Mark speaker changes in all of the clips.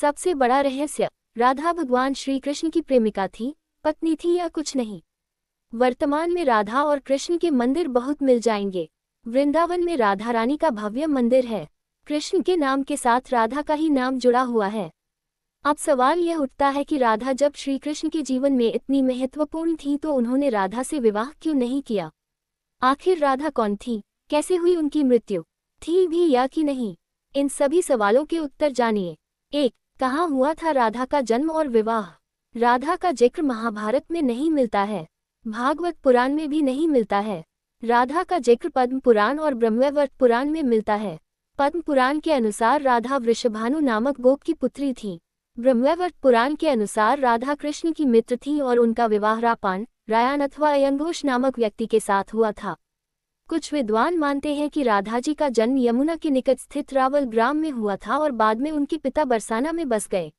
Speaker 1: सबसे बड़ा रहस्य, राधा भगवान श्री कृष्ण की प्रेमिका थी, पत्नी थी या कुछ नहीं। वर्तमान में राधा और कृष्ण के मंदिर बहुत मिल जाएंगे। वृंदावन में राधा रानी का भव्य मंदिर है। कृष्ण के नाम के साथ राधा का ही नाम जुड़ा हुआ है। अब सवाल यह उठता है कि राधा जब श्री कृष्ण के जीवन में इतनी महत्वपूर्ण थी तो उन्होंने राधा से विवाह क्यों नहीं किया? आखिर राधा कौन थी, कैसे हुई उनकी मृत्यु, थी भी या कि नहीं? इन सभी सवालों के उत्तर जानिए। 1. कहाँ हुआ था राधा का जन्म और विवाह? राधा का जिक्र महाभारत में नहीं मिलता है, भागवत पुराण में भी नहीं मिलता है। राधा का जिक्र पद्म पुराण और ब्रह्मवैवर्त पुराण में मिलता है। पद्म पुराण के अनुसार राधा वृषभानु नामक गोप की पुत्री थी। ब्रह्मवैवर्त पुराण के अनुसार राधा कृष्ण की मित्र थी और उनका विवाह रापान, रायान अथवा अयंघोष नामक व्यक्ति के साथ हुआ था। कुछ विद्वान मानते हैं कि राधा जी का जन्म यमुना के निकट स्थित रावल ग्राम में हुआ था और बाद में उनके पिता बरसाना में बस गए,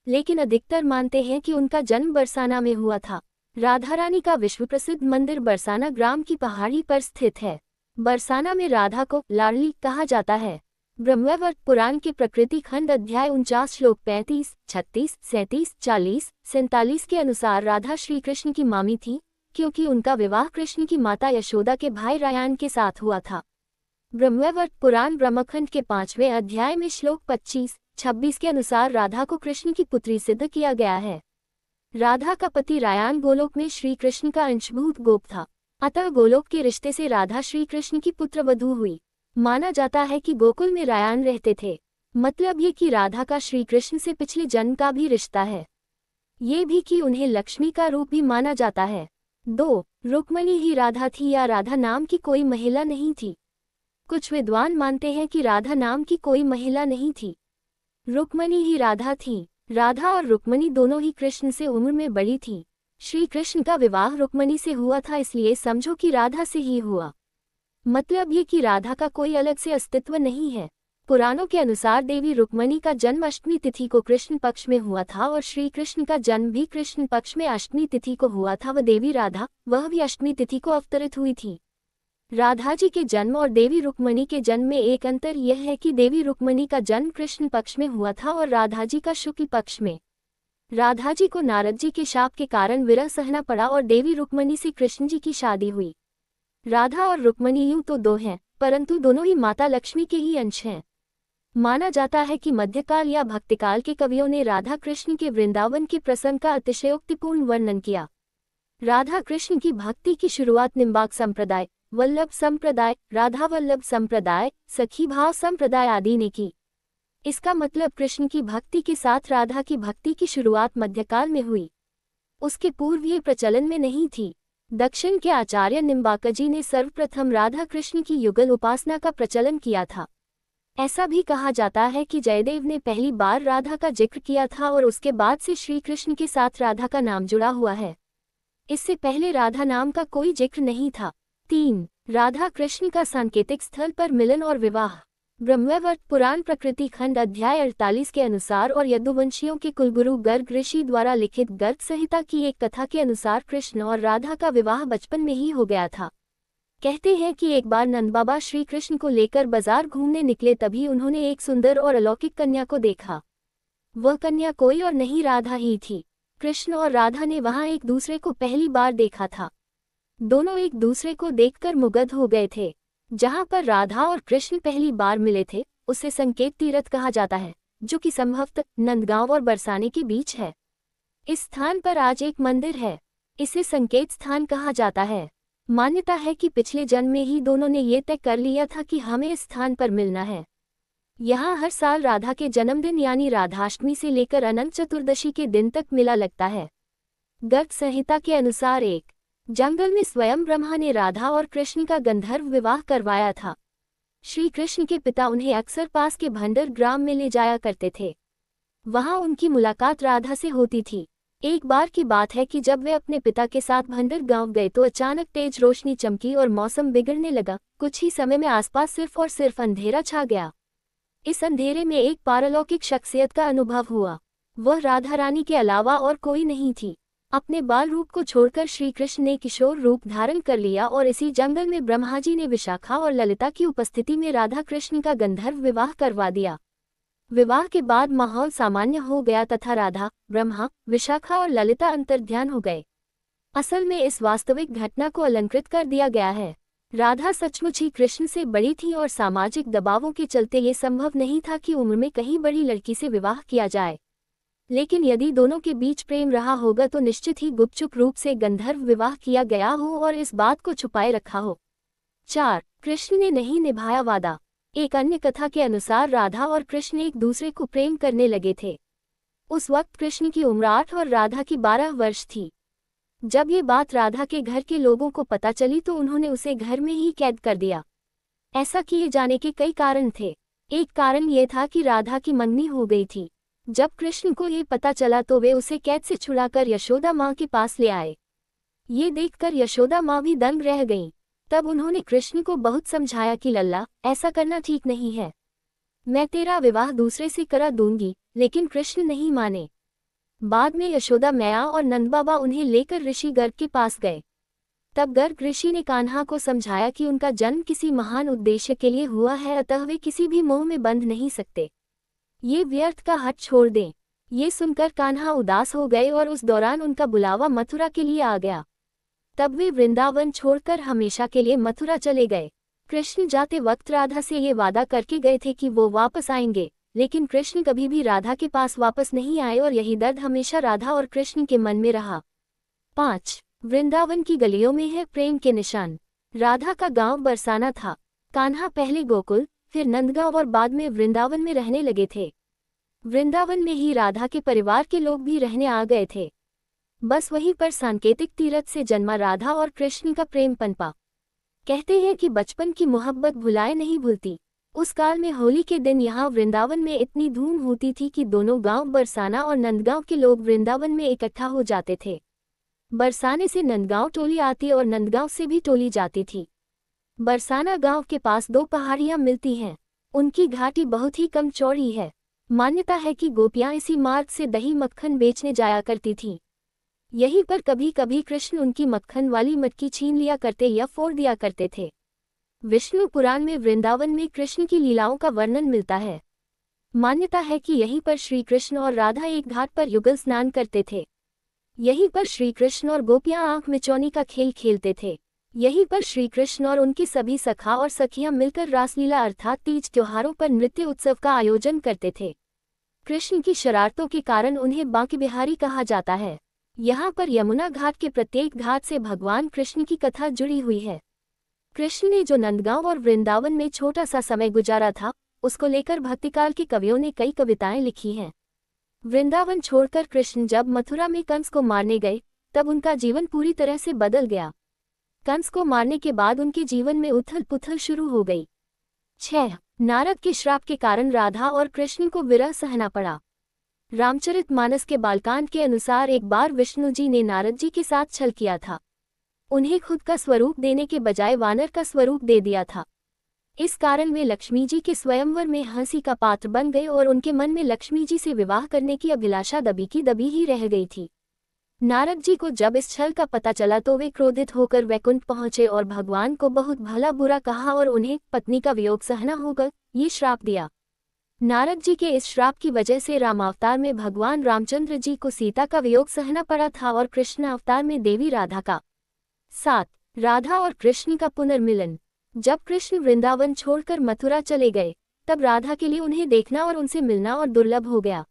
Speaker 1: लेकिन अधिकतर मानते हैं कि उनका जन्म बरसाना में हुआ था। राधा रानी का विश्व प्रसिद्ध मंदिर बरसाना ग्राम की पहाड़ी पर स्थित है। बरसाना में राधा को लाडली कहा जाता है। ब्रह्मवैवर्त पुराण के प्रकृति खंड अध्याय 49 श्लोक 35, 36, 37, 40, 47 के अनुसार राधा श्री कृष्ण की मामी थी, क्योंकि उनका विवाह कृष्ण की माता यशोदा के भाई रायान के साथ हुआ था। ब्रह्मवैवर्त पुराण ब्रह्मखंड के 5वें अध्याय में श्लोक 25, 26 के अनुसार राधा को कृष्ण की पुत्री सिद्ध किया गया है। राधा का पति रायान गोलोक में श्री कृष्ण का अंशभूत गोप था, अतः गोलोक के रिश्ते से राधा श्री कृष्ण की पुत्रवधू हुई। माना जाता है कि गोकुल में रायान रहते थे, मतलब ये कि राधा का श्री कृष्ण से पिछले जन्म का भी रिश्ता है। ये भी कि उन्हें लक्ष्मी का रूप भी माना जाता है। 2. रुक्मणी ही राधा थी या राधा नाम की कोई महिला नहीं थी? कुछ विद्वान मानते हैं कि राधा नाम की कोई महिला नहीं थी, रुक्मणी ही राधा थी। राधा और रुक्मणी दोनों ही कृष्ण से उम्र में बड़ी थीं। श्री कृष्ण का विवाह रुक्मणी से हुआ था, इसलिए समझो कि राधा से ही हुआ। मतलब ये कि राधा का कोई अलग से अस्तित्व नहीं है। पुराणों के अनुसार देवी रुक्मणी का जन्म अष्टमी तिथि को कृष्ण पक्ष में हुआ था और श्री कृष्ण का जन्म भी कृष्ण पक्ष में अष्टमी तिथि को हुआ था। वह देवी राधा, वह भी अष्टमी तिथि को अवतरित हुई थी। राधा जी के जन्म और देवी रुक्मणी के जन्म में एक अंतर यह है कि देवी रुक्मणी का जन्म कृष्ण पक्ष में हुआ था और राधा जी का शुक्ल पक्ष में। राधा जी को नारद जी के शाप के कारण विरह सहना पड़ा और देवी रुक्मणी से कृष्ण जी की शादी हुई। राधा और रुक्मणी यूं तो दो हैं, परंतु दोनों ही माता लक्ष्मी के ही अंश हैं। माना जाता है कि मध्यकाल या भक्तिकाल के कवियों ने राधा कृष्ण के वृंदावन के प्रसंग का अतिशयोक्तिपूर्ण वर्णन किया। राधा कृष्ण की भक्ति की शुरुआत निम्बाक संप्रदाय, वल्लभ संप्रदाय, राधा वल्लभ संप्रदाय, सखी भाव संप्रदाय आदि ने की। इसका मतलब कृष्ण की भक्ति के साथ राधा की भक्ति की शुरुआत मध्यकाल में हुई। उसके पूर्व ये प्रचलन में नहीं थी। दक्षिण के आचार्य निम्बाकजी ने सर्वप्रथम राधा कृष्ण की युगल उपासना का प्रचलन किया था। ऐसा भी कहा जाता है कि जयदेव ने पहली बार राधा का जिक्र किया था और उसके बाद से श्री कृष्ण के साथ राधा का नाम जुड़ा हुआ है। इससे पहले राधा नाम का कोई जिक्र नहीं था। 3. राधा कृष्ण का सांकेतिक स्थल पर मिलन और विवाह। ब्रह्मवैवर्त पुराण प्रकृति खंड अध्याय 48 के अनुसार और यदुवंशियों के कुलगुरु गर्ग ऋषि द्वारा लिखित गर्ग संहिता की एक कथा के अनुसार कृष्ण और राधा का विवाह बचपन में ही हो गया था। कहते हैं कि एक बार नंद बाबा श्री कृष्ण को लेकर बाजार घूमने निकले, तभी उन्होंने एक सुंदर और अलौकिक कन्या को देखा। वह कन्या कोई और नहीं राधा ही थी। कृष्ण और राधा ने वहां एक दूसरे को पहली बार देखा था। दोनों एक दूसरे को देखकर मुग्ध हो गए थे। जहां पर राधा और कृष्ण पहली बार मिले थे उसे संकेत तीर्थ कहा जाता है, जो कि संभवतः नंदगांव और बरसाने के बीच है। इस स्थान पर आज एक मंदिर है, इसे संकेत स्थान कहा जाता है। मान्यता है कि पिछले जन्म में ही दोनों ने ये तय कर लिया था कि हमें इस स्थान पर मिलना है। यहाँ हर साल राधा के जन्मदिन यानी राधाष्टमी से लेकर अनंत चतुर्दशी के दिन तक मेला लगता है। गर्ग संहिता के अनुसार एक जंगल में स्वयं ब्रह्मा ने राधा और कृष्ण का गंधर्व विवाह करवाया था। श्री कृष्ण के पिता उन्हें अक्सर पास के भंडर ग्राम में ले जाया करते थे। वहां उनकी मुलाकात राधा से होती थी। एक बार की बात है कि जब वे अपने पिता के साथ भंडर गांव गए तो अचानक तेज रोशनी चमकी और मौसम बिगड़ने लगा। कुछ ही समय में आसपास सिर्फ और सिर्फ अंधेरा छा गया। इस अंधेरे में एक पारलौकिक शख्सियत का अनुभव हुआ। वह राधा रानी के अलावा और कोई नहीं थी। अपने बाल रूप को छोड़कर श्री कृष्ण ने किशोर रूप धारण कर लिया और इसी जंगल में ब्रह्मा जी ने विशाखा और ललिता की उपस्थिति में राधा कृष्ण का गंधर्व विवाह करवा दिया। विवाह के बाद माहौल सामान्य हो गया तथा राधा, ब्रह्मा, विशाखा और ललिता अंतर्ध्यान हो गए। असल में इस वास्तविक घटना को अलंकृत कर दिया गया है। राधा सचमुच ही कृष्ण से बड़ी थी और सामाजिक दबावों के चलते ये संभव नहीं था कि उम्र में कहीं बड़ी लड़की से विवाह किया जाए। लेकिन यदि दोनों के बीच प्रेम रहा होगा तो निश्चित ही गुपचुप रूप से गंधर्व विवाह किया गया हो और इस बात को छुपाए रखा हो। 4. कृष्ण ने नहीं निभाया वादा। एक अन्य कथा के अनुसार राधा और कृष्ण एक दूसरे को प्रेम करने लगे थे। उस वक्त कृष्ण की उम्र 8 और राधा की 12 वर्ष थी। जब ये बात राधा के घर के लोगों को पता चली तो उन्होंने उसे घर में ही कैद कर दिया। ऐसा किए जाने के कई कारण थे। एक कारण ये था कि राधा की मंगनी हो गई थी। जब कृष्ण को ये पता चला तो वे उसे कैद से छुड़ाकर यशोदा माँ के पास ले आए। ये देखकर यशोदा माँ भी दंग रह गईं। तब उन्होंने कृष्ण को बहुत समझाया कि लल्ला, ऐसा करना ठीक नहीं है। मैं तेरा विवाह दूसरे से करा दूंगी, लेकिन कृष्ण नहीं माने। बाद में यशोदा मैया और नंदबाबा उन्हें लेकर ऋषि गर्ग के पास गए। तब गर्ग ऋषि ने कान्हा को समझाया कि उनका जन्म किसी महान उद्देश्य के लिए हुआ है, अतः वे किसी भी मोह में बंध नहीं सकते। ये व्यर्थ का हट छोड़ दें। ये सुनकर कान्हा उदास हो गए और उस दौरान उनका बुलावा मथुरा के लिए आ गया। तब वे वृंदावन छोड़कर हमेशा के लिए मथुरा चले गए। कृष्ण जाते वक्त राधा से ये वादा करके गए थे कि वो वापस आएंगे, लेकिन कृष्ण कभी भी राधा के पास वापस नहीं आए और यही दर्द हमेशा राधा और कृष्ण के मन में रहा। 5. वृंदावन की गलियों में है प्रेम के निशान। राधा का गांव बरसाना था। कान्हा पहले गोकुल, फिर नंदगांव और बाद में वृंदावन में रहने लगे थे। वृंदावन में ही राधा के परिवार के लोग भी रहने आ गए थे। बस वहीं पर सांकेतिक तीरथ से जन्मा राधा और कृष्ण का प्रेम पनपा। कहते हैं कि बचपन की मोहब्बत भुलाए नहीं भूलती। उस काल में होली के दिन यहाँ वृंदावन में इतनी धूम होती थी कि दोनों गांव बरसाना और नंदगांव के लोग वृंदावन में इकट्ठा हो जाते थे। बरसाने से नंदगांव टोली आती और नंदगांव से भी टोली जाती थी। बरसाना गांव के पास 2 पहाड़ियां मिलती हैं। उनकी घाटी बहुत ही कम चौड़ी है। मान्यता है कि गोपियां इसी मार्ग से दही मक्खन बेचने जाया करती थीं। यहीं पर कभी कभी कृष्ण उनकी मक्खन वाली मटकी छीन लिया करते या फोड़ दिया करते थे। विष्णु पुराण में वृंदावन में कृष्ण की लीलाओं का वर्णन मिलता है। मान्यता है कि यहीं पर श्री कृष्ण और राधा एक घाट पर युगल स्नान करते थे। यहीं पर श्री कृष्ण और गोपियां आंख मिचौनी का खेल खेलते थे। यहीं पर श्री कृष्ण और उनके सभी सखा और सखियां मिलकर रासलीला अर्थात तीज त्योहारों पर नृत्य उत्सव का आयोजन करते थे। कृष्ण की शरारतों के कारण उन्हें बांके बिहारी कहा जाता है। यहाँ पर यमुना घाट के प्रत्येक घाट से भगवान कृष्ण की कथा जुड़ी हुई है। कृष्ण ने जो नंदगांव और वृंदावन में छोटा सा समय गुजारा था, उसको लेकर भक्तिकाल के कवियों ने कई कविताएं लिखी हैं। वृंदावन छोड़कर कृष्ण जब मथुरा में कंस को मारने गए, तब उनका जीवन पूरी तरह से बदल गया। कंस को मारने के बाद उनके जीवन में उथल पुथल शुरू हो गई। 6. नारद के श्राप के कारण राधा और कृष्ण को विरह सहना पड़ा। रामचरितमानस के बालकांड के अनुसार एक बार विष्णु जी ने नारद जी के साथ छल किया था। उन्हें खुद का स्वरूप देने के बजाय वानर का स्वरूप दे दिया था। इस कारण वे लक्ष्मी जी के स्वयंवर में हंसी का पात्र बन गए और उनके मन में लक्ष्मी जी से विवाह करने की अभिलाषा दबी की दबी ही रह गई थी। नारद जी को जब इस छल का पता चला तो वे क्रोधित होकर वैकुंठ पहुंचे और भगवान को बहुत भला बुरा कहा और उन्हें पत्नी का वियोग सहना होगा ये श्राप दिया। नारद जी के इस श्राप की वजह से रामावतार में भगवान रामचंद्र जी को सीता का वियोग सहना पड़ा था और कृष्ण अवतार में देवी राधा का। 7. राधा और कृष्ण का पुनर्मिलन। जब कृष्ण वृंदावन छोड़कर मथुरा चले गए, तब राधा के लिए उन्हें देखना और उनसे मिलना और दुर्लभ हो गया।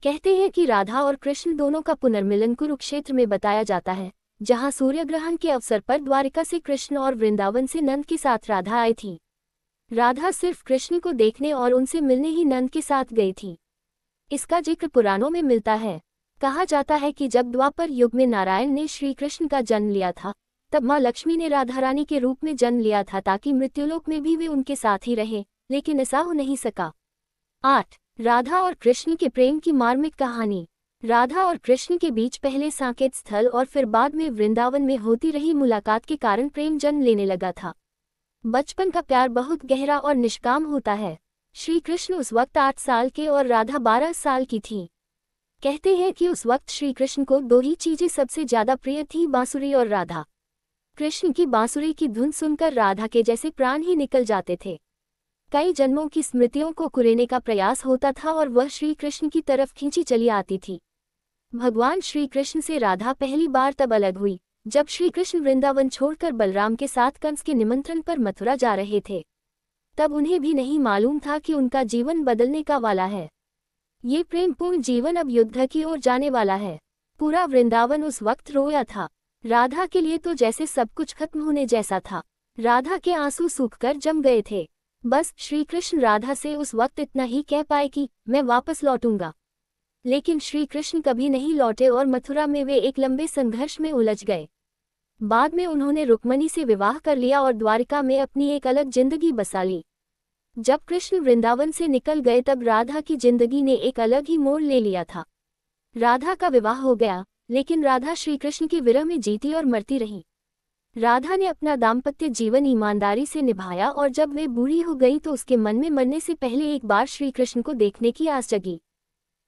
Speaker 1: कहते हैं कि राधा और कृष्ण दोनों का पुनर्मिलन कुरुक्षेत्र में बताया जाता है, जहां सूर्यग्रहण के अवसर पर द्वारिका से कृष्ण और वृंदावन से नंद के साथ राधा आई थी। राधा सिर्फ कृष्ण को देखने और उनसे मिलने ही नंद के साथ गई थी। इसका जिक्र पुराणों में मिलता है। कहा जाता है कि जब द्वापर युग में नारायण ने श्री कृष्ण का जन्म लिया था, तब माँ लक्ष्मी ने राधा रानी के रूप में जन्म लिया था ताकि मृत्युलोक में भी वे उनके साथ ही रहे, लेकिन ऐसा हो नहीं सका। 8. राधा और कृष्ण के प्रेम की मार्मिक कहानी। राधा और कृष्ण के बीच पहले साकेत स्थल और फिर बाद में वृंदावन में होती रही मुलाकात के कारण प्रेम जन्म लेने लगा था। बचपन का प्यार बहुत गहरा और निष्काम होता है। श्री कृष्ण उस वक्त 8 साल के और राधा 12 साल की थी। कहते हैं कि उस वक्त श्री कृष्ण को 2 ही चीजें सबसे ज्यादा प्रिय थी, बांसुरी और राधा। कृष्ण की बांसुरी की धुन सुनकर राधा के जैसे प्राण ही निकल जाते थे। कई जन्मों की स्मृतियों को कुरेदने का प्रयास होता था और वह श्री कृष्ण की तरफ खींची चली आती थी। भगवान श्री कृष्ण से राधा पहली बार तब अलग हुई जब श्री कृष्ण वृंदावन छोड़कर बलराम के साथ कंस के निमंत्रण पर मथुरा जा रहे थे। तब उन्हें भी नहीं मालूम था कि उनका जीवन बदलने का वाला है। ये प्रेमपूर्ण जीवन अब युद्ध की ओर जाने वाला है। पूरा वृंदावन उस वक्त रोया था। राधा के लिए तो जैसे सब कुछ खत्म होने जैसा था। राधा के आंसू सूखकर जम गए थे। बस श्री कृष्ण राधा से उस वक्त इतना ही कह पाए कि मैं वापस लौटूंगा। लेकिन श्री कृष्ण कभी नहीं लौटे और मथुरा में वे एक लंबे संघर्ष में उलझ गए। बाद में उन्होंने रुक्मणी से विवाह कर लिया और द्वारिका में अपनी एक अलग जिंदगी बसा ली। जब कृष्ण वृंदावन से निकल गए तब राधा की जिंदगी ने एक अलग ही मोड़ ले लिया था। राधा का विवाह हो गया, लेकिन राधा श्री कृष्ण के विरह में जीती और मरती रही। राधा ने अपना दाम्पत्य जीवन ईमानदारी से निभाया और जब वे बूढ़ी हो गई तो उसके मन में मरने से पहले एक बार श्री कृष्ण को देखने की आस जगी।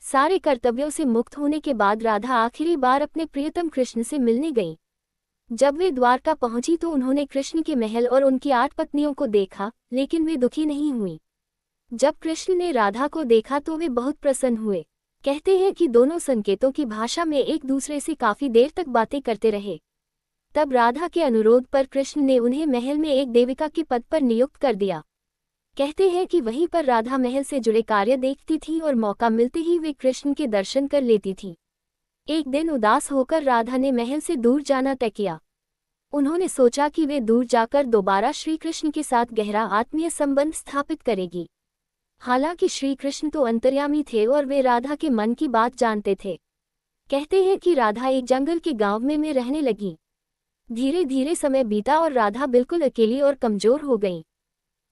Speaker 1: सारे कर्तव्यों से मुक्त होने के बाद राधा आखिरी बार अपने प्रियतम कृष्ण से मिलने गई। जब वे द्वारका पहुंची तो उन्होंने कृष्ण के महल और उनकी 8 पत्नियों को देखा, लेकिन वे दुखी नहीं हुई। जब कृष्ण ने राधा को देखा तो वे बहुत प्रसन्न हुए। कहते हैं कि दोनों संकेतों की भाषा में एक दूसरे से काफी देर तक बातें करते रहे। तब राधा के अनुरोध पर कृष्ण ने उन्हें महल में एक देविका के पद पर नियुक्त कर दिया। कहते हैं कि वहीं पर राधा महल से जुड़े कार्य देखती थी और मौका मिलते ही वे कृष्ण के दर्शन कर लेती थी। एक दिन उदास होकर राधा ने महल से दूर जाना तय किया। उन्होंने सोचा कि वे दूर जाकर दोबारा श्री कृष्ण के साथ गहरा आत्मीय संबंध स्थापित करेगी। हालांकि श्री कृष्ण तो अंतर्यामी थे और वे राधा के मन की बात जानते थे। कहते हैं कि राधा एक जंगल के गांव में रहने लगी। धीरे धीरे समय बीता और राधा बिल्कुल अकेली और कमजोर हो गईं।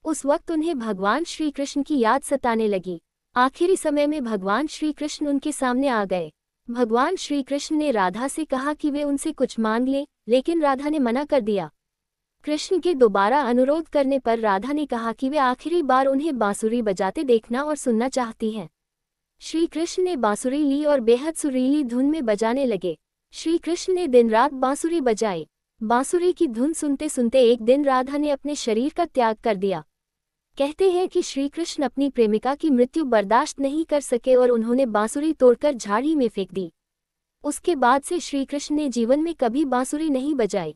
Speaker 1: उस वक्त उन्हें भगवान श्री कृष्ण की याद सताने लगी। आखिरी समय में भगवान श्री कृष्ण उनके सामने आ गए। भगवान श्री कृष्ण ने राधा से कहा कि वे उनसे कुछ मांग ले, लेकिन राधा ने मना कर दिया। कृष्ण के दोबारा अनुरोध करने पर राधा ने कहा कि वे आखिरी बार उन्हें बांसुरी बजाते देखना और सुनना चाहती हैं। श्री कृष्ण ने बांसुरी ली और बेहद सुरीली धुन में बजाने लगे। श्री कृष्ण ने दिन रात बांसुरी बजाई। बांसुरी की धुन सुनते सुनते एक दिन राधा ने अपने शरीर का त्याग कर दिया। कहते हैं कि श्री कृष्ण अपनी प्रेमिका की मृत्यु बर्दाश्त नहीं कर सके और उन्होंने बांसुरी तोड़कर झाड़ी में फेंक दी। उसके बाद से श्री कृष्ण ने जीवन में कभी बांसुरी नहीं बजाई।